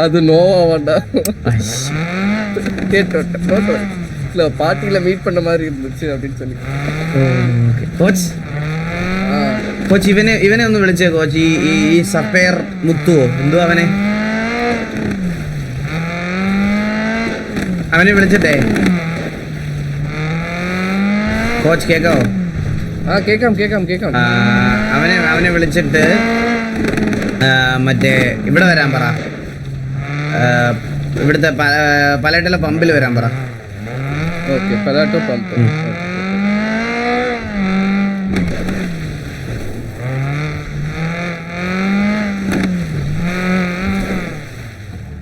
அது நோவா வேண்டாம். கேட்டோம் இல்ல பார்ட்டியில மீட் பண்ண மாதிரி இருந்துச்சு அப்படின்னு சொல்லி. കോച്ച് ഇവനെ ഒന്ന് വിളിച്ചേ കോച്ച്. ഈ സഫയർ മുത്തുവോ എന്തോ അവനെ വിളിച്ചിട്ടേ. കോച്ച് കേക്കാവോ? കേക്കാം. അവനെ വിളിച്ചിട്ട് മറ്റേ ഇവിടെ വരാൻ പറ. ഇവിടുത്തെ പലേട്ടിലെ പമ്പിൽ വരാൻ പറ. ഓക്കെ, പലാട്ടോ പമ്പ്.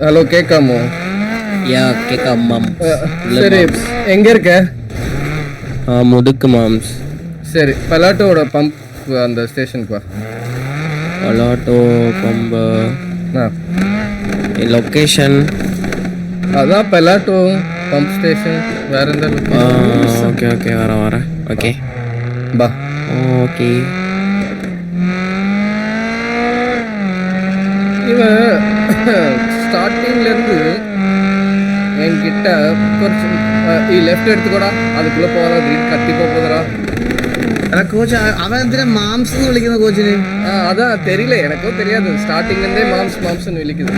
ஹலோ, கேட்காமோ? கேட்காம மாம். சரி, எங்க இருக்க? முதுக்கு மாம்ஸ். சரி, பலாட்டோட பம்ப் அந்த ஸ்டேஷனுக்கு வா. பலாட்டோ பம்பு லொக்கேஷன் அதான் பலாட்டோ பம்ப் ஸ்டேஷன். வேற எந்த லொக்கேஷன்? ஓகே வரேன். ஓகே பா. ஓகே. இவன் ஸ்டார்டிங்ல இருந்து என்கிட்ட கொஞ்சம் லெஃப்ட் எடுத்துக்கோடா, அதுக்குள்ள போறா, ഗ്രീൻ കത്തിപ്പോ போதரா. കോച്ച് അവൻ എന്തിനാ മാംസ് എന്ന് വിളിക്കുന്ന കോച്ചിന്? அதான் தெரியல, எனக்கும் தெரியாது. ஸ்டார்டிங்ல இருந்தே மாம்ஸ்னு விളിக்குது.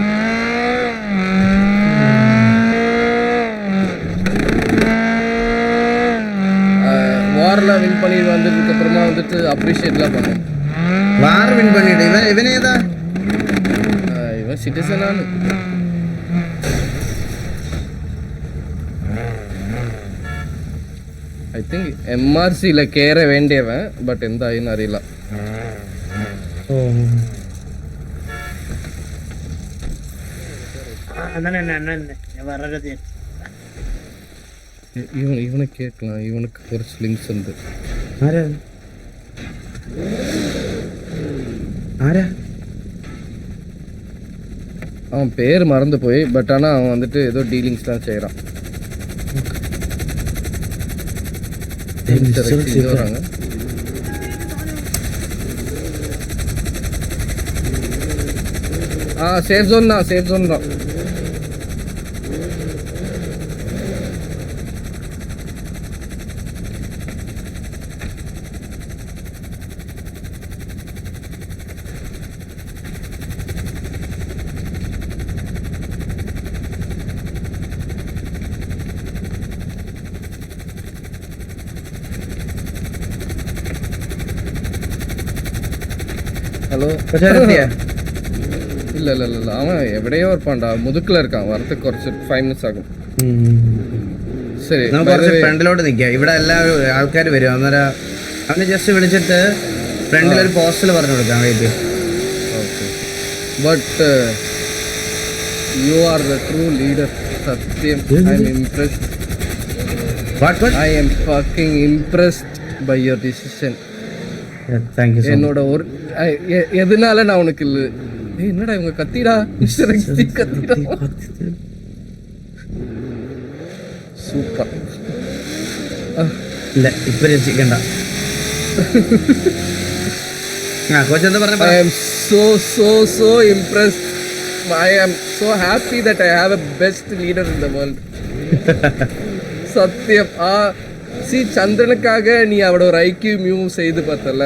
வார்ல வின் பண்ணி வந்ததுக்கு அப்புறமா வந்துட்டு அப்ரிஷியேட்லாம் பண்ணேன். വാർ വിൻ പണിയിട്ട് ഇവനേതാ? இவன் சிட்டிசனானு. ஐ திங்க் எம்ஆர்சியில் கேற வேண்டியவன், பட் எந்த ஆயின்னு அறியல. இவனை கேட்கலாம், இவனுக்கு കുറച്ച് ലിങ്ക്സ് ഉണ്ട്. அவன் பேர் மறந்து போய், பட் ஆனால் அவன் வந்துட்டு ஏதோ டீலிங்ஸ் தான் செய்கிறான். வராங்க. சேஃப் ஜோன் தான். ஹலோ, இல்ல அவன் எവിടെയോ இருப்பான்டா, മുതുക്കിൽ இருக்கான். வரதுக்கு കുറച്ച് 5 minutes ആകും. ശരി, നമുക്ക് കുറച്ച് ഫ്രണ്ടിലോട്ട് നിൽക്കാം. ഇവിടെ എല്ലാ ആൾക്കാർ വരും. അന്നേരം അവനെ ജസ്റ്റ് വിളിച്ചിട്ട് ഫ്രണ്ടിലൊരു പോസ്റ്റൽ പറഞ്ഞു കൊടുക്കാം. Wait. But you are the true leader. സത്യം, I am impressed. I am fucking impressed by your decision. என்னோட ஒரு எதனால நான் உனக்கு இல்லை. என்னடா இவங்க கத்திடா, கத்திடா. சூப்பர். ഇല്ല, ഇപ്പൊ രസിക്കണ്ട. I am so impressed. I am so happy that I have a best leader in the world. സത്യം. ചന്ദ്രനുക്കാக നീ അവിടെ ഒരു ഐക്യു മ്യൂ ചെയ്ത് പറ്റല്ല.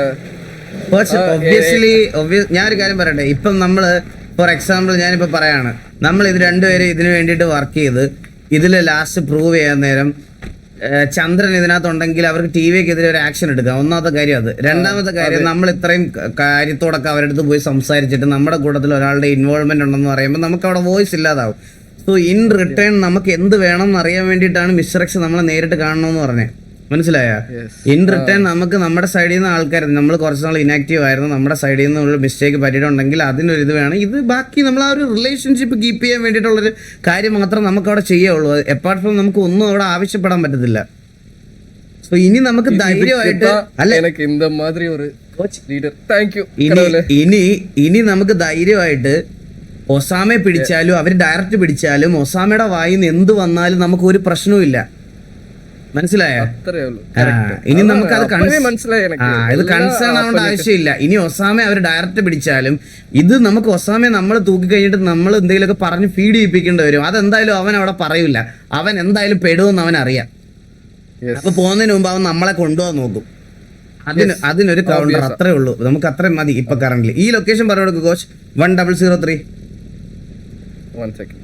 ഞാനൊരു കാര്യം പറയട്ടെ. ഇപ്പം നമ്മള് ഫോർ എക്സാമ്പിൾ ഞാനിപ്പോ പറയാണ്, നമ്മൾ ഇത് രണ്ടുപേരും ഇതിനു വേണ്ടിയിട്ട് വർക്ക് ചെയ്ത് ഇതിൽ ലാസ്റ്റ് പ്രൂവ് ചെയ്യാൻ നേരം ചന്ദ്രൻ ഇതിനകത്തുണ്ടെങ്കിൽ അവർക്ക് ടി വിക്കെതിരെ ഒരു ആക്ഷൻ എടുക്കാം. ഒന്നാമത്തെ കാര്യം അത്. രണ്ടാമത്തെ കാര്യം, നമ്മൾ ഇത്രയും കാര്യത്തോടൊക്കെ അവരുടെ അടുത്ത് പോയി സംസാരിച്ചിട്ട് നമ്മുടെ കൂട്ടത്തിൽ ഒരാളുടെ ഇൻവോൾവ്മെന്റ് ഉണ്ടെന്ന് പറയുമ്പോൾ നമുക്ക് അവിടെ വോയിസ് ഇല്ലാതാവും. സോ ഇൻ റിട്ടേൺ നമുക്ക് എന്ത് വേണം എന്ന് അറിയാൻ വേണ്ടിയിട്ടാണ് മിസ്റ്റർ എക്സ് നമ്മളെ നേരിട്ട് കാണണമെന്ന് പറഞ്ഞത്. മനസ്സിലായ? ഇൻ റിട്ടേൺ നമുക്ക് നമ്മുടെ സൈഡിൽ നിന്ന് ആൾക്കാർ, നമ്മൾ കുറച്ച് നാൾ ഇനാക്റ്റീവ് ആയിരുന്നു, നമ്മുടെ സൈഡിൽ നിന്ന് ഒരു മിസ്റ്റേക്ക് പറ്റിയിട്ടുണ്ടെങ്കിൽ അതിനൊരു ഇത് വേണം. ഇത് ബാക്കി നമ്മൾ ആ ഒരു റിലേഷൻഷിപ്പ് കീപ്പ് ചെയ്യാൻ വേണ്ടിയിട്ടുള്ളൊരു കാര്യം മാത്രം നമുക്ക് അവിടെ ചെയ്യുള്ളൂ. അപ്പാർട്ട് ഫ്രം നമുക്ക് ഒന്നും അവിടെ ആവശ്യപ്പെടാൻ പറ്റത്തില്ല. സോ ഇനി നമുക്ക് ധൈര്യമായിട്ട് ഇനി നമുക്ക് ധൈര്യമായിട്ട് ഒസാമയെ പിടിച്ചാലും അവർ ഡയറക്റ്റ് പിടിച്ചാലും ഒസാമയുടെ വായിൽ നിന്ന് എന്ത് വന്നാലും നമുക്ക് ഒരു പ്രശ്നവും ഇല്ല. മനസ്സിലായ? അത്രേ ഉള്ളൂ. ഇനി നമുക്ക് അത് മനസ്സിലായി എനിക്ക്. ഇത് കൺസേൺ ആവേണ്ട ആവശ്യമില്ല. ഇനി ഒസാമെ അവർ ഡയറക്റ്റ് പിടിച്ചാലും ഇത് നമുക്ക് ഒസാമെ നമ്മൾ തൂക്കി കഴിഞ്ഞിട്ട് നമ്മൾ എന്തെങ്കിലുമൊക്കെ പറഞ്ഞ് ഫീഡ് ചെയ്യിപ്പിക്കേണ്ടി വരും. അതെന്തായാലും അവൻ അവിടെ പറയൂല. അവൻ എന്തായാലും പെടുമെന്ന് അവൻ അറിയാം. അപ്പൊ പോകുന്നതിന് മുമ്പ് അവൻ നമ്മളെ കൊണ്ടുപോകാൻ നോക്കും. അതിനൊരു കൗണ്ടർ അത്രേ ഉള്ളൂ. നമുക്ക് അത്രയും മതി ഇപ്പൊ കറന്റ്. ഈ ലൊക്കേഷൻ പറഞ്ഞു കൊടുക്കും കോച്ച്. 1003. 1 second.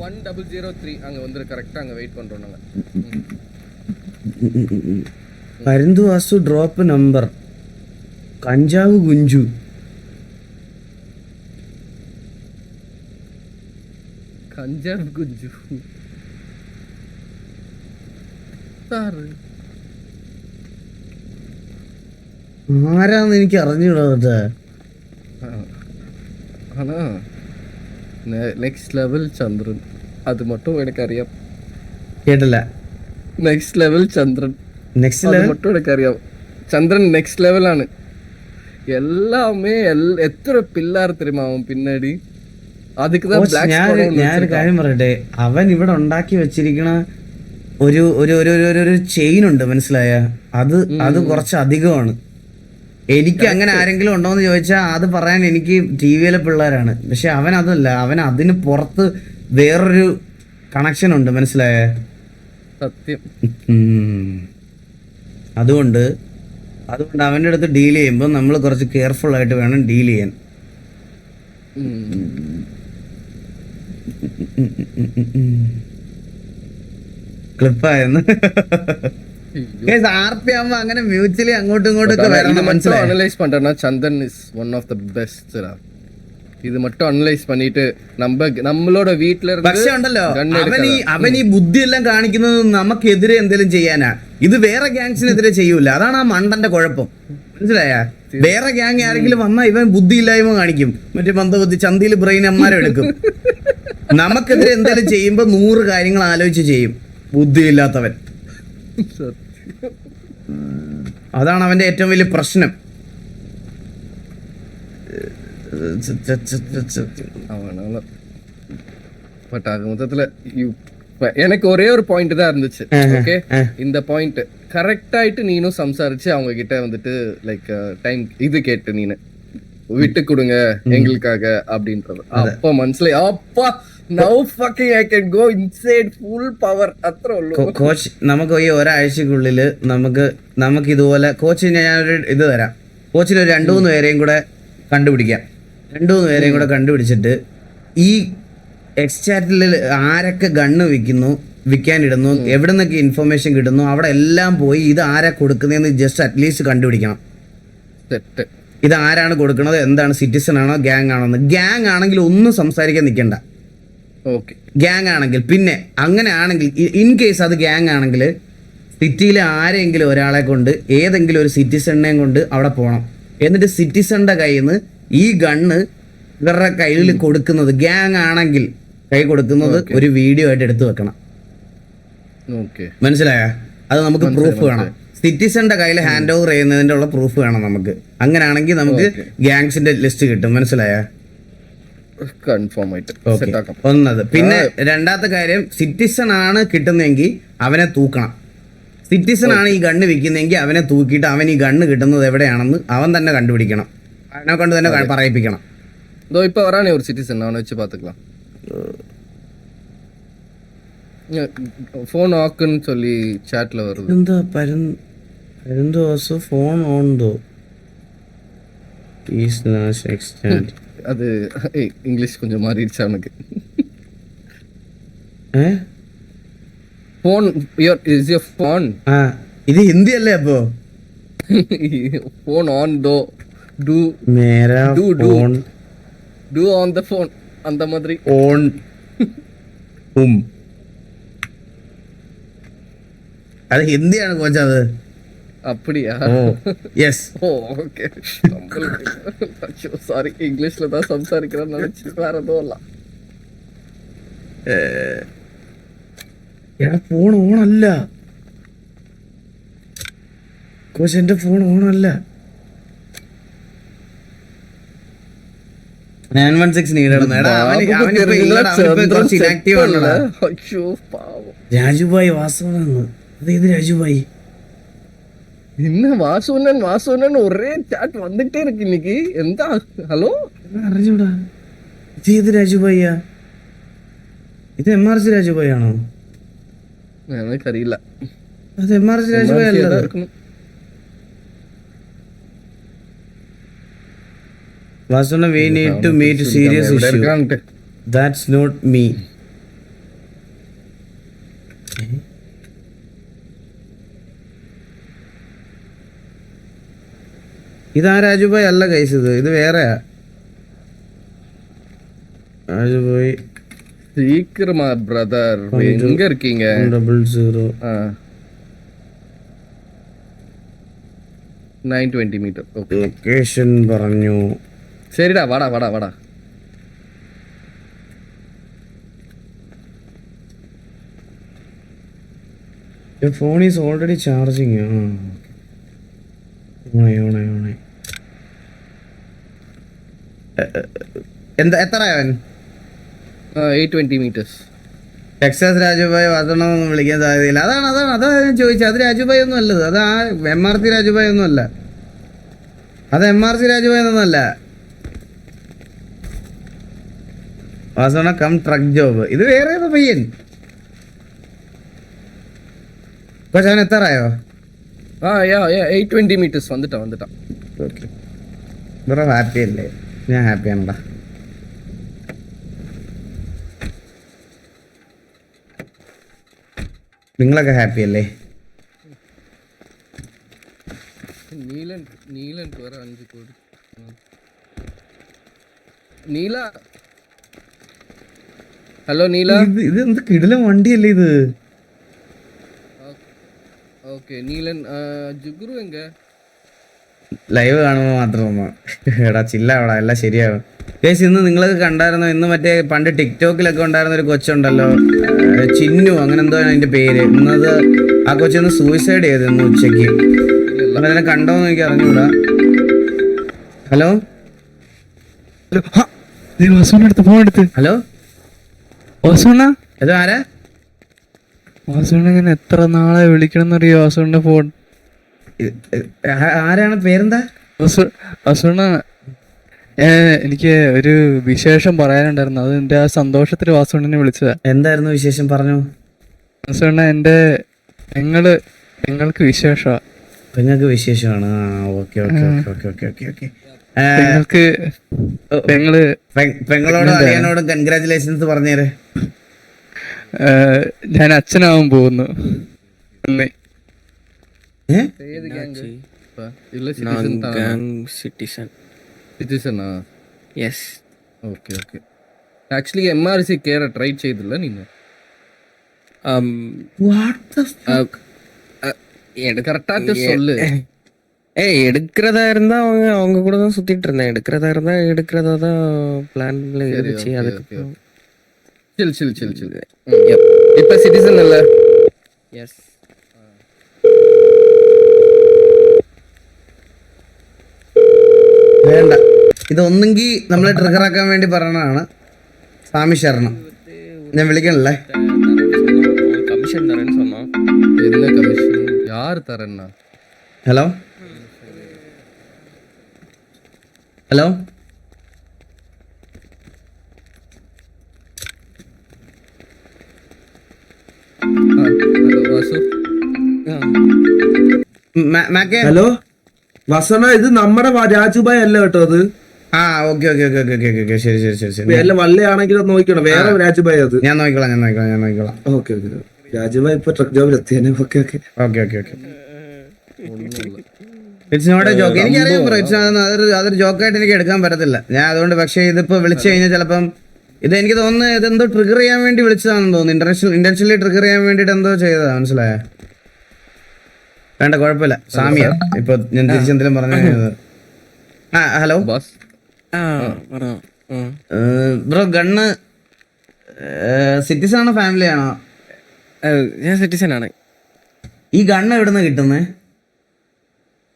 1003 அங்க வந்து கரெக்ட்டா அங்க வெயிட் பண்றோம் நாங்க. പരുന്തു വാസു ഡ്രോപ്പ് നമ്പർ കഞ്ചാവ് കുഞ്ചു. കഞ്ചാവ് കുഞ്ചു സാറ് ആരാന്ന് എനിക്ക് അറിഞ്ഞൂടാ. ஆனா நெக்ஸ்ட் லெவல் சந்திரன் அது மட்டும் எனக்கு அறியாம். കേട്ടില്ല. நெக்ஸ்ட் லெவல் சந்திரன் നെക്സ്റ്റ് அது ലെവൽ மட்டும் எனக்கு அறியாம். சந்திரன் நெக்ஸ்ட் லெவலானு எல்லாமே എത്ര പിള്ളേർ தெரியுமா അവൻ പിന്നാടി. அதுக்குதான் ബ്ലാക്ക് ഞാനൊരു കാര്യം പറയട്ടെ. അവൻ ഇവിടെ ഉണ്ടാക്കി വെച്ചിരിക്കണ ഒരു ഒരു ഒരു ഒരു ചെയിൻ ഉണ്ട്, മനസ്സിലായ? അത് കുറച്ച് അധികമാണ്. എനിക്ക് അങ്ങനെ ആരെങ്കിലും ഉണ്ടോ എന്ന് ചോദിച്ചാൽ അത് പറയാൻ എനിക്ക് ടി വിയിലെ പിള്ളേരാണ്. പക്ഷെ അവൻ അതല്ല, അവൻ അതിന് പുറത്ത് വേറൊരു കണക്ഷൻ ഉണ്ട്, മനസ്സിലായ? സത്യം. അതുകൊണ്ട് അവൻ്റെ അടുത്ത് ഡീൽ ചെയ്യുമ്പോൾ നമ്മൾ കുറച്ച് കെയർഫുൾ ആയിട്ട് വേണം ഡീൽ ചെയ്യാൻ. ക്ലിപ്പായിരുന്നു. ആർപി ആകുമ്പോ അങ്ങനെ മ്യൂച്വലി അങ്ങോട്ടും ഇങ്ങോട്ടും വരണം, മനസ്സിലായി? அனலைஸ் பண்றேன்னா Chandan is one of the best. ഇത് மட்டும் അനലൈസ് பண்ணிட்டு നമ്മളോட വീട്ടില്. പക്ഷെ ഉണ്ടല്ലോ, അവൻ ഈ ബുദ്ധിയെല്ലാം കാണിക്കുന്നത് നമുക്കെതിരെ എന്തെങ്കിലും ചെയ്യാനാ. ഇത് വേറെ ഗ്യാങ്സിനെതിരെ ചെയ്യൂല. അതാണ് ആ മണ്ടന്റെ കുഴപ്പം, മനസ്സിലായ? വേറെ ഗ്യാങ് ആരെങ്കിലും വന്നാൽ ഇവൻ ബുദ്ധിയില്ലായ്മ കാണിക്കും. മറ്റേ ബന്ധബുദ്ധി ചന്തിയിൽ ബ്രെയിൻ അമ്മാരെ എടുക്കും. നമുക്കെതിരെ എന്തെങ്കിലും ചെയ്യുമ്പോ 100 കാര്യങ്ങൾ ആലോചിച്ച് ചെയ്യും, ബുദ്ധിയില്ലാത്തവൻ. അതാണ് അവന്റെ ഏറ്റവും വലിയ പ്രശ്നം. பட் அது மொத்தத்துல எனக்கு ஒரே ஒரு பாயிண்ட் தான் இருந்துச்சு. ஓகே, இந்த பாயிண்ட் கரெக்ட் ஆயிட்டு நீனும் சம்சாரிச்சு அவங்க கிட்ட வந்துட்டு லைக் டைம் இது கேட்டு நீனு விட்டு கொடுங்க எங்களுக்காக அப்படின்றது. அப்ப മനസ്സിലായി அப்பா now fucking I can go inside full power. അത്രേ ഉള്ളൂ കോച്ച്. നമുക്ക് ഈ ഒരാഴ്ചക്കുള്ളിൽ നമുക്ക് ഇതുപോലെ കോച്ചിന് ഞാനൊരു ഇത് തരാം. കോച്ചിന് ഒരു 2-3 പേരെയും കൂടെ കണ്ടുപിടിക്കാം. 2-3 പേരെയും കൂടെ കണ്ടുപിടിച്ചിട്ട് ഈ എക്സ്ചാറ്റിൽ ആരൊക്കെ ഗണ്ണ് വിൽക്കാനിടുന്നു, എവിടെ നിന്നൊക്കെ ഇൻഫർമേഷൻ കിട്ടുന്നു, അവിടെ എല്ലാം പോയി ഇത് ആരാ കൊടുക്കുന്നതെന്ന് ജസ്റ്റ് അറ്റ്ലീസ്റ്റ് കണ്ടുപിടിക്കണം. ഇത് ആരാണ് കൊടുക്കുന്നത്, എന്താണ്, സിറ്റിസൺ ആണോ ഗ്യാങ് ആണോ എന്ന്. ഗ്യാങ് ആണെങ്കിൽ ഒന്നും സംസാരിക്കാൻ നിൽക്കണ്ട. ഓക്കെ, ഗ്യാങ് ആണെങ്കിൽ പിന്നെ അങ്ങനെ ആണെങ്കിൽ ഇൻ കേസ് അത് ഗ്യാങ് ആണെങ്കിൽ സിറ്റിയിലെ ആരെങ്കിലും ഒരാളെ കൊണ്ട് ഏതെങ്കിലും ഒരു സിറ്റിസണിനെയും കൊണ്ട് അവിടെ പോകണം. എന്നിട്ട് സിറ്റിസണിന്റെ കയ്യിൽ നിന്ന് ഈ ഗണ്ണ് ഇവരുടെ കയ്യിൽ കൊടുക്കുന്നത്, ഗ്യാങ് ആണെങ്കിൽ കൈ കൊടുക്കുന്നത് ഒരു വീഡിയോ ആയിട്ട് എടുത്തു വെക്കണം. മനസ്സിലായ? അത് നമുക്ക് പ്രൂഫ് വേണം. സിറ്റിസന്റെ കയ്യിൽ ഹാൻഡ് ഓവർ ചെയ്യുന്നതിന്റെ ഉള്ള പ്രൂഫ് വേണം നമുക്ക്. അങ്ങനെയാണെങ്കിൽ നമുക്ക് ഗ്യാങ്സിന്റെ ലിസ്റ്റ് കിട്ടും, മനസ്സിലായ? ഒന്നത്. പിന്നെ രണ്ടാമത്തെ കാര്യം, സിറ്റിസൺ ആണ് കിട്ടുന്നതെങ്കിൽ അവനെ തൂക്കണം. സിറ്റിസൺ ആണ് ഈ ഗണ്ണ് വിൽക്കുന്നതെങ്കിൽ അവനെ തൂക്കിയിട്ട് അവൻ ഈ ഗണ്ണ് കിട്ടുന്നത് എവിടെയാണെന്ന് അവൻ തന്നെ കണ്ടുപിടിക്കണം. അവനെ കൊണ്ട് തന്നെ പറയിപ്പിക്കണം. இப்போ வரானே ஒரு சிட்டிசன், அவனை வச்சு பார்த்துக்கலாம். ஃபோன் ஆக்குன்னு சொல்லி சாட்ல வருது. എന്താ പരുന്തു വാസു ഫോൺ ഓൺ ദോ அது இங்கிலீஷ் கொஞ்சம் மாறிடுச்சு அவனுக்கு. Phone is your phone? ഇത് ഹിന്ദി അല്ലേ അപ്പോ? ഫോൺ ഓൺ ദോ ഡു മേരാ phone do on the phone அந்த மாதிரி ഓൺ അത് ഹിന്ദിയാണ് കോച്ച്. അത് அப்படியா? യെസ്. ஓகே, சாரி, இங்கிலீஷ்ல தான் സംസാരിക്കണം நினைச்சு வேற எதுவும் இல்ல. ഫോൺ ഓണല്ല കോച്ച്, എന്റെ ഫോൺ ഓണല്ല. 916 നീടണം. എടാ അവനിപ്പോ ഇല്ലടാ, അവനിപ്പോ കുറച്ച് ഇനാക്റ്റീവ് ആണല്ലോ. അയ്യോ പാവം. രാജുഭായ് വാസവനെന്ന്. അതേത് രാജുഭായ്? என்ன வாசுனன் ஒரே சாட் வந்துட்டே இருக்கு இன்னைக்கு. எந்த ஹலோ അറിഞ്ഞൂടാ. ഇത് ഏത് രാജുഭായിയാ? ഇത് MRC രാജുഭായ് ആണോ? എനിക്കറിയില്ല. അത് MRC രാജുഭായ് അല്ല. വാസുന we need to meet serious issue. That's not me. ഇതാ രാജുഭായ് അല്ല കൈസ്, ഇത് വേറെയാ. രാജുഭായ് சீக்கிரமா பிரதர், எங்க இருக்கீங்க? 000. 920 மீட்டர். ஓகே ലൊക്കേഷൻ പറഞ്ഞു. சரிடா, வாடா. Phone is already charging. ഓണേ എന്താ എത്രയാവൻ? 820 meters. ടെക്സാസ് രാജുഭായ് വാസണമെന്ന് വിളിക്കാൻ സാധ്യതയില്ല. അതാ ഞാൻ ചോദിച്ചത്. അത് രാജുഭായ് ഒന്നും അല്ലത്. അത് ആ MRC രാജുഭായ് ഒന്നും അല്ല. അത് MRC രാജുഭായ് ഒന്നും അല്ല. വാസണ കം ട്രക്ക് ജോബ്. ഇത് വേറെ ഏതോ പയ്യൻ. പക്ഷെ അവൻ എത്താറായോ? Yeah, 820 meters வந்துட்டான். ഓക്കെ ബ്രോ ഹാപ്പി അല്ലേ? ഞാൻ ഹാപ്പിയാണടാ. നിങ്ങളൊക്കെ ഹാപ്പി അല്ലേ? നീലൻ വേറെ 5 കോടി. നീല, ഹലോ നീല. ഇത് എന്ത് കിടിലൻ വണ്ടിയല്ലേ ഇത്? ഓക്കെ നീലൻ. ജുഗുരു എങ്ക? ലൈവ് കാണുമ്പോൾ മാത്രം എടാ ചില്ലവിടെ എല്ലാം ശരിയാവും. കേസ് ഇന്ന് നിങ്ങളൊക്കെ കണ്ടായിരുന്നോ? ഇന്ന് മറ്റേ പണ്ട് ടിക്ടോക്കിലൊക്കെ ഉണ്ടായിരുന്ന ഒരു കൊച്ചുണ്ടല്ലോ, ചിന്നു അങ്ങനെ എന്തോ അതിന്റെ പേര്. ഇന്നത് ആ കൊച്ചൊന്ന് സൂയിസൈഡ് ചെയ്തു ഇന്ന് ഉച്ചക്ക്. അതിനെ കണ്ടോന്ന് എനിക്ക് അറിഞ്ഞൂടാ. ഹലോ ഹലോ ഇത് ആരാ? വാസുണ്ണ എത്ര നാളെ വിളിക്കണം എന്നറിയോ? വാസുണ്ണ ഫോൺ ആരാണ്? പേരെന്താ? വാസുണ്ണ, എനിക്ക് ഒരു വിശേഷം പറയാനുണ്ടായിരുന്നു. അത് എന്റെ ആ സന്തോഷത്തിൽ വാസുണ്ണനെ വിളിച്ചതാ. എന്തായിരുന്നു വിശേഷം? പറഞ്ഞു. വാസുണ്ണ, ഞങ്ങൾക്ക് വിശേഷമാ. നിങ്ങൾക്ക് വിശേഷമാണ്. ഞങ്ങൾക്ക് പെങ്ങളോടും അളിയനോടും കൺഗ്രാറ്റുലേഷൻസ് പറഞ്ഞേരെ. ഞാൻ അച്ഛനാവാൻ പോകുന്നു. സിറ്റിസണാ? യെസ്. ഓക്കെ. ആക്ച്വലി MRC കേര ട്രൈ ചെയ്തില്ല നീನು? கரெக்டாக சொல்லு. எடுக்கிறதா இருந்தா அவங்க கூட தான் சுத்திட்டு இருந்தேன். எடுக்கிறதா தான் பிளான்ல இருந்துச்சு. அதுக்கு சில். இப்ப சிட்டிசன் இல்ல? எஸ். വേണ്ട, ഇതൊന്നെങ്കിൽ നമ്മളെ ട്രിഗർ ആക്കാൻ വേണ്ടി പറയണതാണ്. സ്വാമി ശരണം. ഞാൻ വിളിക്കണല്ലേ? கமிஷன் தரேன்னு சொன்னான். என்ன கமிஷன்? யார் தரேன்னா? ഹലോ வாசு. ഹലോ വസണ, ഇത് നമ്മുടെ രാജുഭായ് അല്ല കേട്ടോ. അത് ആ ഓക്കെ ശരി. വല്ല വള്ളിയാണെങ്കിൽ നോക്കണം. വേറെ രാജുഭായ് അത്. ഞാൻ നോക്കിക്കോളാം. ഓക്കെ. രാജുഭായ് ഇപ്പൊ ട്രക്ക് ജോബിൽ എത്തിയാനെ. Okay. It's not a joke. എനിക്കറിയാം ബ്രോ, അതൊരു ജോക്കായിട്ട് എനിക്ക് എടുക്കാൻ പറ്റത്തില്ല. ഞാൻ അതുകൊണ്ട്, പക്ഷേ ഇതിപ്പോ വിളിച്ചു കഴിഞ്ഞാൽ ചിലപ്പം ഇത് എനിക്ക് തോന്നുന്നു ഇതെന്തോ ട്രിഗർ ചെയ്യാൻ വേണ്ടി വിളിച്ചതാണെന്ന് തോന്നുന്നു. ഇന്റൻഷനലി ട്രിഗർ ചെയ്യാൻ വേണ്ടിട്ട് എന്തോ ചെയ്തതാ. മനസ്സിലായോ? വേണ്ട, കുഴപ്പമില്ല. സാമിയ ഇപ്പൊ ഞാൻ തിരിച്ചെന്തെങ്കിലും പറഞ്ഞു. ഹലോ ബ്രോ, ഗണ്ണ് സിറ്റിസൺ ആണോ ഫാമിലി ആണോ? ഞാൻ സിറ്റിസൺ ആണ്. ഈ ഗണ്ണ് എവിടുന്ന് കിട്ടുന്നേ?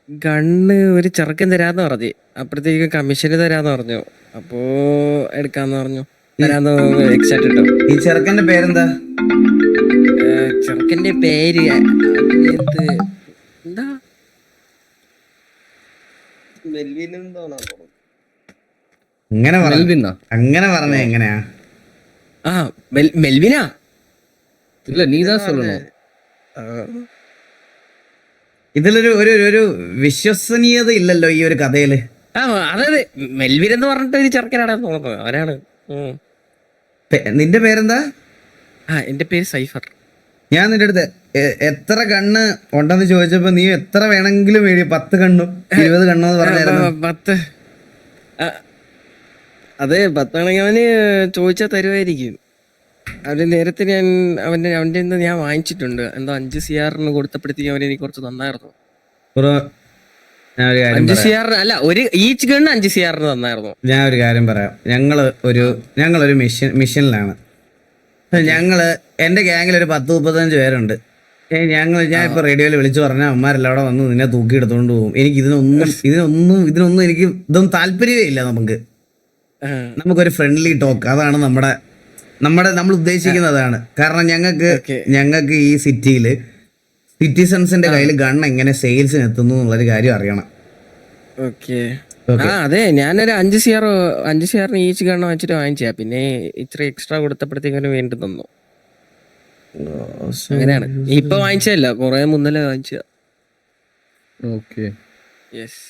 ഗണ്ണ് ഒരു ചെറുക്കൻ തരാന്ന് പറഞ്ഞു. അപ്പഴത്തേക്ക് കമ്മീഷന് തരാന്ന് പറഞ്ഞു. അപ്പോ എടുക്കാന്ന് പറഞ്ഞു. തരാന്ന് എക്സാക്ട് ഇട്ടോ. ഈ ചെറുക്കന്റെ പേരെന്താ? ചെറുക്കന്റെ പേര് എന്താ, മെൽവിൻ എന്താണോ? അങ്ങനെ മെൽവിനാ? അങ്ങനെ പറഞ്ഞ എങ്ങനെയാ? ആ മെൽവിനാ. இல்ல நீதான் சொல்லணும். ഇതിലൊരു ഒരു ഒരു വിശ്വസനീയത ഇല്ലല്ലോ ഈ ഒരു കഥയില്. ആ അതായത് മെൽവിൻ എന്ന് പറഞ്ഞിട്ട് ഒരു ചെറുക്കനാണെന്ന് തോന്നുന്നത്. അവനാണ്. നിന്റെ പേരെന്താ? ആ എന്റെ പേര് സൈഫർ. ഞാൻ നിന്റെ അടുത്ത് എത്ര കണ്ണ് ഉണ്ടെന്ന് ചോദിച്ചപ്പോ നീ എത്ര വേണമെങ്കിലും മേടി, 10 കണ്ണും 20 കണ്ണും എന്ന് പറഞ്ഞായിരുന്നു. 10. അതെ 10 ആണെങ്കിൽ അവന് ചോദിച്ചാൽ തരുമായിരിക്കും. അവന് നേരത്തെ ഞാൻ അവന്റെ നിന്ന് ഞാൻ വാങ്ങിച്ചിട്ടുണ്ട്. എന്തോ 5 CR കൊടുത്തപ്പോഴത്തേക്കും അവന് എനിക്ക് കുറച്ച് തന്നായിരുന്നു. ബ്രോ, ഞാൻ ഒരു കാര്യം 5 CR അല്ല, ഒരു ഈച്ച് ഗണ്ണ് 5 CR തന്നായിരുന്നു. ഞാൻ ഒരു കാര്യം പറയാം. ഞങ്ങളൊരു മിഷനിലാണ്. എന്റെ ഗ്യാങ്ങിൽ ഒരു 10-35 പേരുണ്ട്. ഞാൻ ഇപ്പൊ റേഡിയോയിൽ വിളിച്ചു പറഞ്ഞാൽ അവന്മാരെല്ലാം അവിടെ വന്ന് നിന്നെ തൂക്കിയെടുത്തോണ്ട് പോകും. എനിക്ക് ഇതിനൊന്നും എനിക്ക് ഇതൊന്നും താല്പര്യമേ ഇല്ല. നമുക്കൊരു ഫ്രണ്ട്ലി ടോക്ക്, അതാണ് നമ്മൾ ഉദ്ദേശിക്കുന്നതാണ്. കാരണം ഞങ്ങൾക്ക് ഈ സിറ്റിയില് സിറ്റിസൺസിന്റെ കയ്യിൽ ഗൺ എങ്ങനെ സെയിൽസിന് എത്തുന്നു എന്നുള്ളൊരു കാര്യം അറിയണം. ഓക്കെ. ആ അതെ, ഞാനൊരു 5 CR ഈച്ച് ഗണ്ണ് വെച്ചിട്ട് വാങ്ങിച്ചാ. പിന്നെ ഇച്ചിരി എക്സ്ട്രാ കൊടുത്തപ്പോഴത്തേക്കും വേണ്ടി തന്നു. അങ്ങനെയാണ്. ഇപ്പൊ വാങ്ങിച്ചല്ല, കൊറേ മുന്നല്ലേ വാങ്ങിച്ച. ஓகே. യെസ്.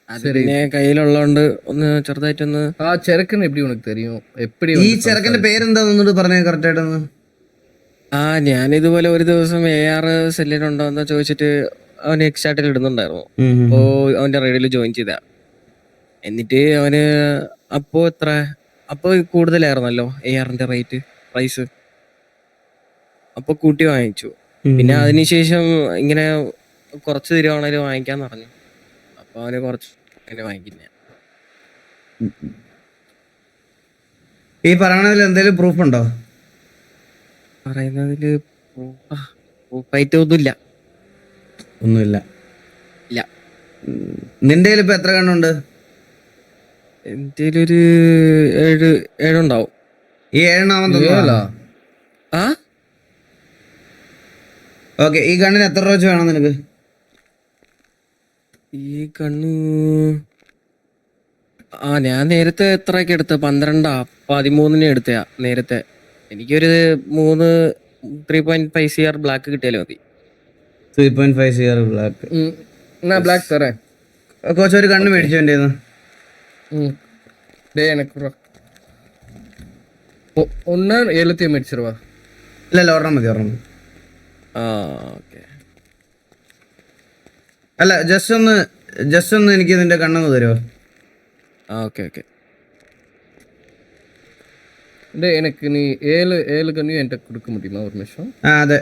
അത് പിന്നെ കയ്യിലുള്ളോണ്ട് ഒന്ന് ചെറുതായിട്ടൊന്ന്. ആ ചെറുക്കൻ എപ്പടി ഉനക്ക് தெரியும்? എപ്പടി ഈ ചെറുക്കന്റെ പേരെന്താന്ന് പറഞ്ഞേ കറക്റ്റ് ആയിട്ടൊന്ന്. ആ ഞാനിതുപോലെ ഒരു ദിവസം AR സെല്ലിനുണ്ടോ എന്ന് ചോദിച്ചിട്ട് അവന് എക്സ്റ്റാർട്ടിൽ ഇടുന്നുണ്ടായിരുന്നു. അപ്പോ അവന്റെ റേഡിയോയിൽ ജോയിൻ ചെയ്ത. എന്നിട്ട് അവന് അപ്പോ കൂടുതലായിരുന്നല്ലോ ARന്റെ പ്രൈസ്. അപ്പൊ കൂട്ടി വാങ്ങിച്ചു. പിന്നെ അതിനുശേഷം ഇങ്ങനെ കുറച്ച് തരുവാണേലും വാങ്ങിക്കാന്ന് പറഞ്ഞു. അപ്പൊ അവന് കുറച്ച് അങ്ങനെ വാങ്ങിക്കുന്ന. ഈ പറയണതിൽ എന്തെങ്കിലും പ്രൂഫ് ഉണ്ടോ? പറയുന്നതില് പ്രൂഫായിട്ട് ഒന്നുമില്ല. ഒന്നുമില്ല. ഇല്ല. നിന്റെ കയ്യിൽ ഇപ്പൊ എത്ര കണ്ണുണ്ട്? എന്റെ ഒരു 7 ഉണ്ടാവും. ഈ 7 ആ ഓക്കെ. ഈ കണ്ണിന് എത്ര രൂപ വേണം നിനക്ക്? ഈ കണ്ണ് ഞാൻ നേരത്തെ എത്രയൊക്കെ എടുത്ത 12-13 എടുത്ത നേരത്തെ. എനിക്കൊരു 3.5 CR ബ്ലാക്ക് കിട്ടിയാലും മതി. 3.5 CR ബ്ലാക്ക്. நான் black தரேன். കോച്ച് ഒരു കണ്ണ് മേടിച്ചു എൻ്റെ டேய் எனக்கு ஒன்னா 7 മേടിച്ചിരുവാ. ഇല്ലല്ല, ഒരെണ്ണം മതി. ആ ഓക്കെ. അല്ല, ജസ്റ്റ് ഒന്ന് എനിക്ക് നിന്റെ കണ്ണൊന്ന് തരുമോ? ആ ഓക്കെ. டேய் எனக்கு நீ 7 கண்ணையும் என்கிட்ட கொடுக்க முடியுமா? ஒரு நிமிஷம். അതെ,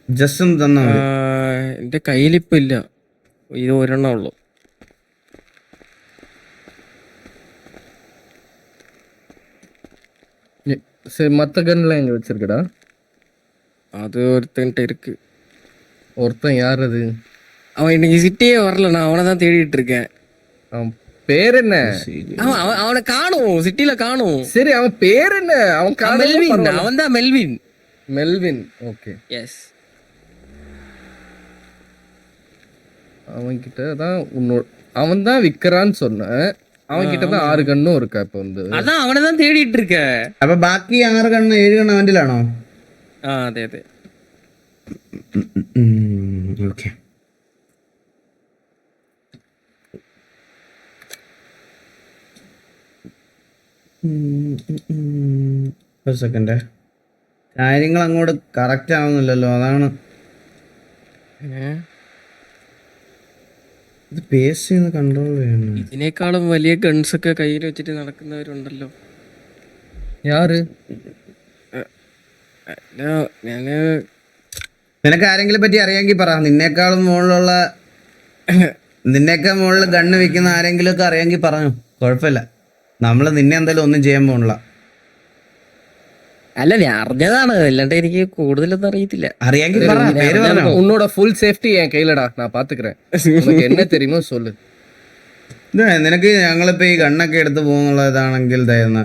ജസ്റ്റ് ഒന്ന് തന്നാ മതി. എന്റെ കയ്യിലിപ്പോ ഇല്ല, ഇത് ഒരെണ്ണം ഉള്ളു. சரி, மற்ற கன்லாம் எங்க வச்சிருக்கடா? அது ஒருத்தன்ட்ட இருக்கு. ஒருத்தன் யார் அது? அவன் இன்னைக்கு சிட்டியே வரல, நான் அவனை தான் தேடிட்டு இருக்கேன். அவன் பேர் என்ன? அவனை காணும், சிட்டில காணும். சரி, அவன் பேர் என்ன? அவன் மெல்வின். அவன் தான் மெல்வின். மெல்வின். ஓகே. எஸ். அவன் கிட்ட தான் அவன் தான் விக்கிறான்னு சொன்னேன். அவன் கிட்ட தான் 6 கண்ணும் இருக்கா இப்ப வந்து. அதான் அவனை தான் தேடிட்டு இருக்க. അപ്പൊ ബാക്കി 6 കണ്ണ് 7 കണ്ണ് അവൻ്റെലാണോ? ആ അതെ. ഓക്കെ. ഒരു സെക്കൻഡ്, കാര്യങ്ങൾ അങ്ങോട്ട് കറക്റ്റ് ആവുന്നില്ലല്ലോ, അതാണ്. ഇത് പേസ്റ്റ് ചെയ്യുന്ന കൺട്രോൾ ചെയ്യണം. ഇതിനേക്കാളും വലിയ ഗൺസ് ഒക്കെ കയ്യിൽ വെച്ചിട്ട് നടക്കുന്നവരുണ്ടല്ലോ. யாரு? ഞാന് നിനക്ക് ആരെങ്കിലും പറ്റി അറിയാമെങ്കിൽ പറ. നിന്നേക്കാൾ മുകളിൽ ഗണ്ണ് വെക്കുന്ന ആരെങ്കിലും ഒക്കെ അറിയാമെങ്കിൽ പറഞ്ഞു, കുഴപ്പമില്ല. നമ്മൾ നിന്നെ എന്തായാലും ഒന്നും ചെയ്യാൻ പോകണില്ല. അല്ല ഞാൻ അറിഞ്ഞതാണ്, അല്ലാണ്ട് എനിക്ക് കൂടുതലൊന്നും അറിയത്തില്ല. അറിയാമെങ്കിൽ പറ, പേര് പറഞ്ഞോ. உன்னோட ஃபுல் சேஃப்டி என் கையிலடா, நான் பாத்துக்கிறேன். உனக்கு என்ன தெரியுமோ சொல்லு. നിനക്ക് ഞങ്ങളിപ്പോ ഈ ഗണ്ണൊക്കെ എടുത്ത് പോകുന്നുള്ളതാണെങ്കിൽ തരുന്ന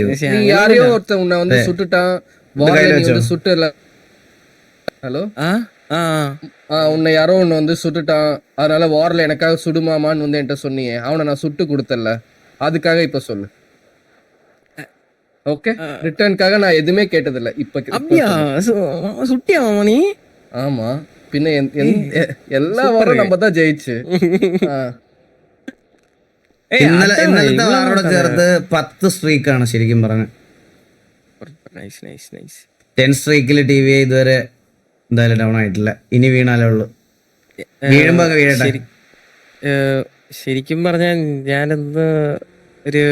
പക്ഷെ நீ யாரையோ ஒருத்தன் உன்னை வந்து சுட்டுட்டான், வார்ல நீ வந்து சுட்டல. ஹலோ, ആ ആ உன்னை யாரோ ஒன்னு வந்து சுட்டுட்டான், அதனால வார்ல எனக்காக சுடுமாமான்னு வந்து என்கிட்ட சொன்னியே, அவனை நான் சுட்டு கொடுத்தல, அதுக்காக இப்ப சொல்லு. ஓகே, ரிட்டர்னுக்காக நான் எதுவுமே கேட்டதில்ல இப்ப. அப்படியா? சுட்டியா மாமா நீ? ஆமா, பின்ன எல்லா வாரம் நம்ம தான் ஜெயிச்சு. ഇന്നലത്തെ വാറോടെ ചേർത്ത് 10 സ്ട്രീക്കാണ് ശരിക്കും പറഞ്ഞ. 10 സ്ട്രീക്കിൽ ടി വി ഇതുവരെ എന്തായാലും ഡൗൺ ആയിട്ടില്ല. ഇനി വീണാലേ ഉള്ളു. വീഴുമ്പോ വീഴട്ടെ. ശരിക്കും പറഞ്ഞാൽ ഞാനിന്ന് ഒരു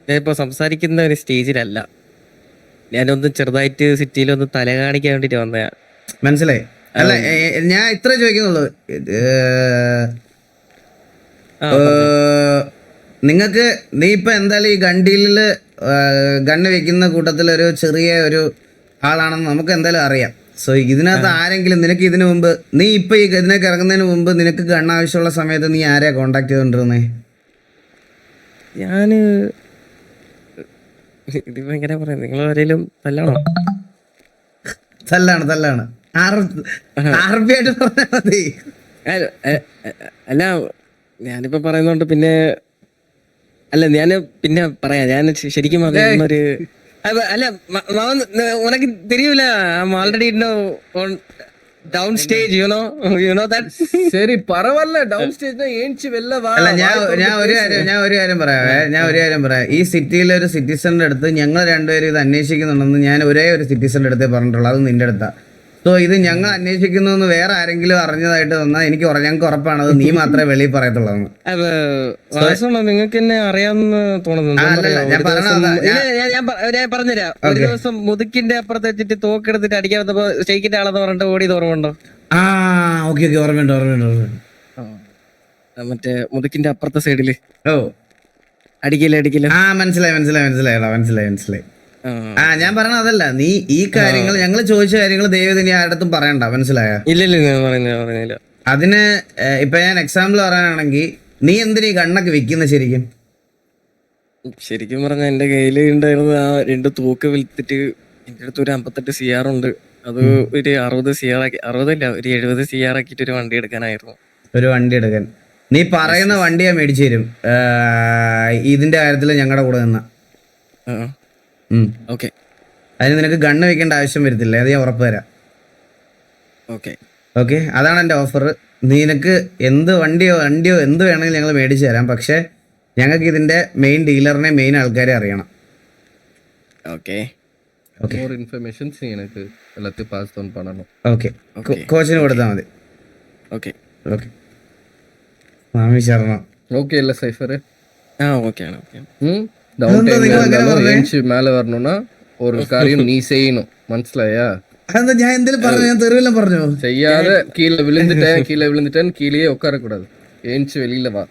ഞാനിപ്പോ സംസാരിക്കുന്ന ഒരു സ്റ്റേജിലല്ല. ഞാനൊന്ന് ചെറുതായിട്ട് സിറ്റിയിലൊന്ന് തല കാണിക്കാൻ വേണ്ടിട്ട് വന്നയാ. മനസ്സിലായി? അല്ല, ഞാൻ ഇത്ര ചോദിക്കുന്നുള്ളൂ. നിങ്ങൾക്ക് നീ ഇപ്പൊ എന്തായാലും ഈ ഗണ്ടീലില് ഗണ്ണ് വെക്കുന്ന കൂട്ടത്തിലൊരു ചെറിയ ഒരു ആളാണെന്ന് നമുക്ക് എന്തായാലും അറിയാം. സോ ഇതിനകത്ത് ആരെങ്കിലും നിനക്ക് ഇതിനു മുമ്പ്, നീ ഇപ്പൊ ഈ ഇതിനൊക്കെ ഇറങ്ങുന്നതിന് മുമ്പ് നിനക്ക് ഗണ്ണ് ആവശ്യമുള്ള സമയത്ത് നീ ആരെയാ കോണ്ടാക്ട് ചെയ്തോണ്ടിരുന്നേ? ഞാന് ഇതിപ്പോ എങ്ങനെ പറയാം, നിങ്ങൾ ആരെങ്കിലും തല്ലാണോ? തല്ലാണ് ആർബിയായിട്ട് പറഞ്ഞാൽ മതി. അല്ല ഞാനിപ്പോ പറയുന്നോണ്ട് പിന്നെ അല്ല ഞാന് പിന്നെ പറയാം. ഞാൻ ശരിക്കും ഒരു അല്ല ഉനക്ക് തെരിയൂല, already down stage you know that. சரி பரவாயில்ல, டவுன் ஸ்டேஜ்னா ஏஞ்சி வெளில வா. അല്ല, ഞാൻ ഒരു കാര്യം പറയാം. ഈ സിറ്റിയിലെ ഒരു സിറ്റിസന്റെ അടുത്ത് ഞങ്ങൾ രണ്ടുപേരും ഇത് അന്വേഷിക്കുന്നുണ്ടെന്ന് ഞാൻ ഒരേ ഒരു സിറ്റിസന്റെ അടുത്തേ പറഞ്ഞിട്ടുള്ളൂ, അത് നിന്റെ അടുത്താ. സോ ഇത് ഞങ്ങൾ അന്വേഷിക്കുന്നു എന്ന് വേറെ ആരെങ്കിലും അറിഞ്ഞതായിട്ട് വന്നാൽ ഞങ്ങൾക്ക് ഉറപ്പാണ് അത് നീ മാത്രമേ വെളിയിൽ പറയത്തുള്ളൂ. നിങ്ങൾക്ക് എന്നെ അറിയാമെന്ന് തോന്നുന്നു. ഞാൻ പറഞ്ഞതാ. ഞാൻ പറഞ്ഞുതരാം. ഒരു ദിവസം മുതുക്കിന്റെ അപ്പുറത്ത് വെച്ചിട്ട് തോക്കെടുത്തിട്ട് അടിക്കാൻ വന്നപ്പോ ഷെയ്ക്കിന്റെ ആളെന്ന് പറഞ്ഞിട്ട് ഓടി ഓർമ്മയുണ്ടോ? ഓക്കെ ഓർമ്മയുണ്ട്. മറ്റേ മുതുക്കിന്റെ അപ്പുറത്തെ സൈഡില് ഓ അടിക്കില്ല. മനസ്സിലായി. ഞാൻ പറഞ്ഞ അതല്ല, നീ ഈ കാര്യങ്ങൾ ഞങ്ങൾ ചോദിച്ച കാര്യങ്ങൾ ദൈവം നീ ആരുടെടുത്തും പറയണ്ട, മനസ്സിലായ? ഇല്ല. അതിന് ഇപ്പൊ ഞാൻ എക്സാമ്പിൾ പറയാനാണെങ്കിൽ നീ എന്തിനാ ഈ ഗണ്ണൊക്കെ വെക്കുന്ന ശരിക്കും പറഞ്ഞ എന്റെ കയ്യില് ഉണ്ടായിരുന്ന ആ 2 തൂക്ക് വിൽത്തിട്ട് എന്റെ അടുത്ത് ഒരു 58 CR ഉണ്ട്. അത് ഒരു 60 CR ആക്കി, 60 അല്ല ഒരു 70 CR ആക്കിയിട്ട് ഒരു വണ്ടി എടുക്കാനായിരുന്നു. ഒരു വണ്ടി എടുക്കാൻ നീ പറയുന്ന വണ്ടി ഞാൻ മേടിച്ചു തരും ഇതിന്റെ കാര്യത്തിൽ ഞങ്ങളുടെ കൂടെ നിന്ന. ഓക്കെ, അതിന് നിനക്ക് ഗണ്ണ് വെക്കേണ്ട ആവശ്യം വരത്തില്ല, അത് ഞാൻ ഉറപ്പ് തരാം. ഓക്കെ, അതാണ് എൻ്റെ ഓഫർ. നിനക്ക് എന്ത് വണ്ടിയോ എന്ത് വേണമെങ്കിലും ഞങ്ങൾ മേടിച്ചു തരാം. പക്ഷെ ഞങ്ങൾക്ക് ഇതിന്റെ മെയിൻ ഡീലറിനെ, മെയിൻ ആൾക്കാരെ അറിയണം. ഓക്കെ, more informations எனக்கு எல்லாத்தையும் பாஸ் டவுன் பண்ணனும். ഓക്കെ, കോച്ചിന് കൊടുത്താൽ മതി. ഓക്കെ മാമി ശർമ്മ. ஓகே இல்ல சைஃபர்? ஓகே டவுன் டைம்ல ஏஞ்சி மேல வரணும்னா ஒரு காரியம் நீ செய்யணும், മനസ്സിലായാ? അതെന്താ ഞാൻ എന്തെങ്കിലും പറഞ്ഞു? ഞാൻ തെരുവെല്ലാം പറഞ്ഞു. செய்யாத கீழே விழுந்துட்டேன் கீழே உட்கார கூடாது, ஏஞ்சி வெளியில வா.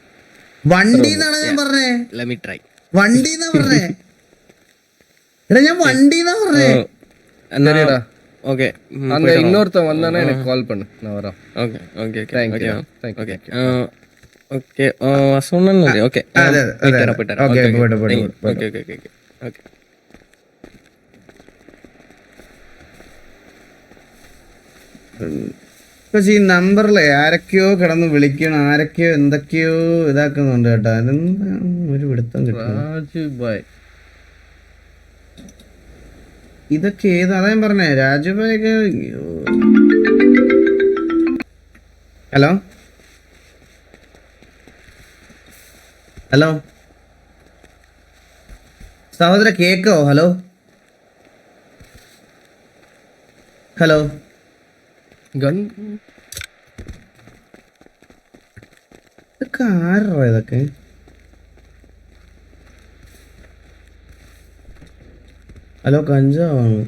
വണ്ടി എന്നാണ് ഞാൻ പറഞ്ഞേ. Let me try. വണ്ടി എന്നാ പറഞ്ഞേ. എടാ ഞാൻ വണ്ടി എന്നാ പറഞ്ഞേ. சரிடா, ஓகே. அந்த இன்னொருத்தன் வந்தானே எனக்கு கால் பண்ணு, நான் வரேன். Okay thank you. ഓക്കെ சொன்னேன். ഓക്കെ അതെ ഓക്കെ. പക്ഷെ ഈ നമ്പറിലെ ആരൊക്കെയോ കിടന്ന് വിളിക്കണം, ആരൊക്കെയോ എന്തൊക്കെയോ ഇതാക്കുന്നുണ്ട് കേട്ടോ. അതെന്താ ഒരു പിടുത്തം കിട്ടും. രാജുഭായ് ഇതൊക്കെ ഏത്? അതാ ഞാൻ പറഞ്ഞേ, രാജുഭായൊക്കെ. ഹലോ സഹോദര കേക്കോ? ഹലോ ഗൺ ഇതൊക്കെ ആരോ ഇതൊക്കെ? ഹലോ, കഞ്ചാവാണ്.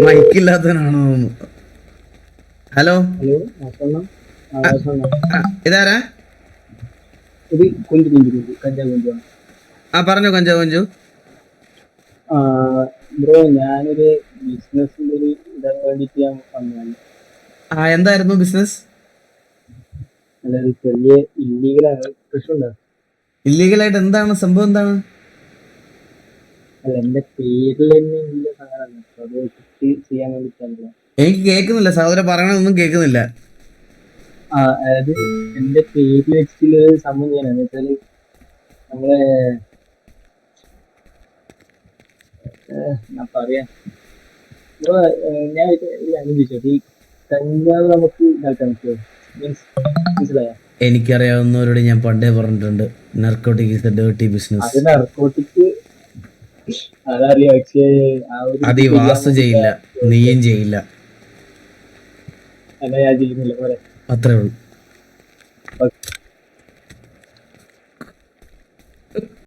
മൈക്കില്ലാത്തവനാണോ? ഹലോ, ഹലോ വാസണ്ണ. ഇതാരാ? ഇത് കുഞ്ചു കഞ്ചാവ് കുഞ്ചാണ്. പറഞ്ഞോ കഞ്ചാവ് കുഞ്ചു. ബ്രോ, ഞാനൊരു ബിസിനസിന്റെ ഒരു ഇടാൻ വേണ്ടിട്ട് ഞാൻ വന്നതാണ്. എന്തായിരുന്നു ബിസിനസ്? അല്ലാതെ ചെറിയ ഇല്ലീഗലാണ് പ്രശ്നമുണ്ടോ? ഇല്ലീഗലായിട്ട് എന്താണ് സംഭവം? എന്താണ്? അല്ല, എന്റെ പേരിൽ തന്നെ ഇല്ല സാധനമാണ്. അപ്പൊ അത് വെച്ചിട്ട് ചെയ്യാൻ വേണ്ടിട്ടാണല്ലോ. എനിക്ക് കേൾക്കുന്നില്ല സഹോദരൻ, പറയണതൊന്നും കേൾക്കുന്നില്ല. അതായത് എന്റെ പേരിൽ വെച്ചിട്ടുള്ള ഒരു സംഭവം ചെയ്യാനാണ്. വെച്ചാല് നമ്മളെ ഞാൻ പറയാം. ബ്രോ, ഞാൻ ചോദിച്ചോട്ടെ, ഈ കഞ്ചാവ് നമുക്ക് ഇതാക്കാൻ പറ്റുമോ? മീൻസ് മനസ്സിലായോ? എനിക്കറിയാവുന്നവരോട് ഞാൻ പണ്ടേ പറഞ്ഞിട്ടുണ്ട്, narcotic is A dirty business. അത് നർക്കോട്ടിക് അതറിയാം, പക്ഷേ ആ ഒരു അത് ഈ വാസു ചെയ്യില്ല, നീയും ചെയ്യില്ല, അല്ല ഞാൻ ചെയ്യുന്നില്ല പോലെ. അത്രേ ഉള്ളൂ.